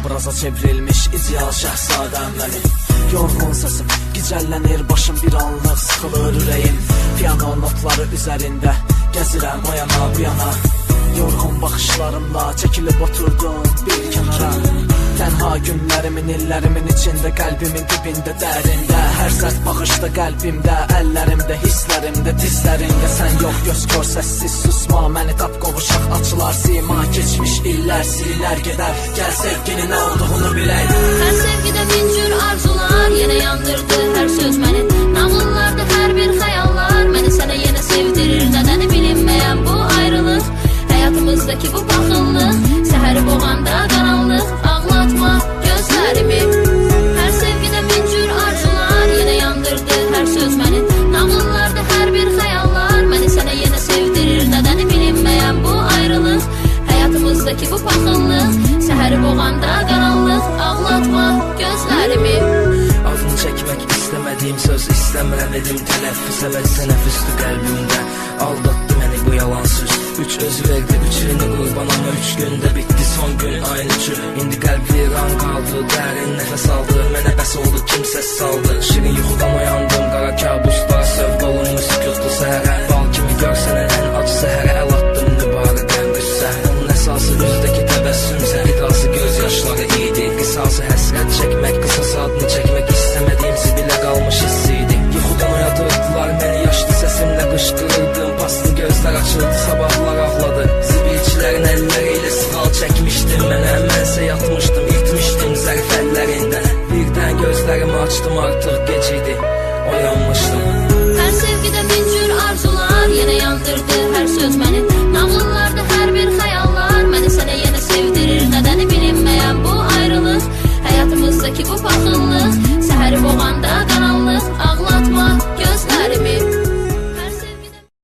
obraza çevrilmiş ideal şəhzadəm mənim. Yorğun səsim gicəllənir, başım bir anlıq sıxılır ürəyim. Piano notları üzərində gəzirəm o yana bu yana. Yorğun baxışlarımla çəkilib oturdum bir kənara. Tənha günlərimin, illərimin içində, qəlbimin dibində, dərində. Hər səs baxışda qəlbimdə, əllərimdə, hisslərimdə, dizlərimdə. Sən yox, göz kor, səssiz susma, məni tap qovuşaq açılar sima. Keçmiş illər, sillər gedər, gəl sevginin nə olduğunu bilək. Hər sevgidə min cür arzular, yenə yandırdı hər söz məni. Nağıllarda hər bir xəyallar məni sənə yenə sevdirir. Nədəni bilinməyən bu ayrılıq, həyatımızdakı bu baxıllıq. Səhəri boğanda qaranlıq, ağlatma gözlərimi. Hər sevgidə min cür arzular, yenə yandırdı hər söz məni. Nağıllarda hər bir xəyallar məni sənə yenə sevdirir. Nədəni bilinməyən bu ayrılıq, həyatımızdakı bu baxıllıq. Səhəri boğanda qaranlıq, ağlatma gözlərimi. Adını çəkmək istəmədiyim söz istəmirəm edim tələffüz. Əvəzsə nəfüstü qəlbimdə aldatdı məni bu yalan söz. 3 özü verdi, 3 rini qurban ama 3 gündə bitdi son gün aynı cür. İndi qəlb viran qaldı, dərin nəfəs aldı, mənə bəs oldu kimsəs saldı. Şirin yuxudan oyandım, qara kabuslar sövq olunmuş sükutlu səhərə. Bal kimi görsənə ən acı səhərə əl attım mübarəkən qüssə. Onun əsası üzdəki təbəssümsə, qidası göz yaşları idi. Qısası həsrət çəkmək, qısası adını çəkmək istəmədiyim zibilə qalmış hissiydi. Yuxudan oyadırdılar məni, yaşlı səsimlə qışqırırdım. Paslı gözlər açıldı, sabahlar ağladı. Zibilçilərin əlləri ilə sığal çəkmişdim mənə. Mənsə yatmışdım, itmişdim zərf əllərində. Birdən gözlərimi açdım, artıq gec idi. Oyanmışdım.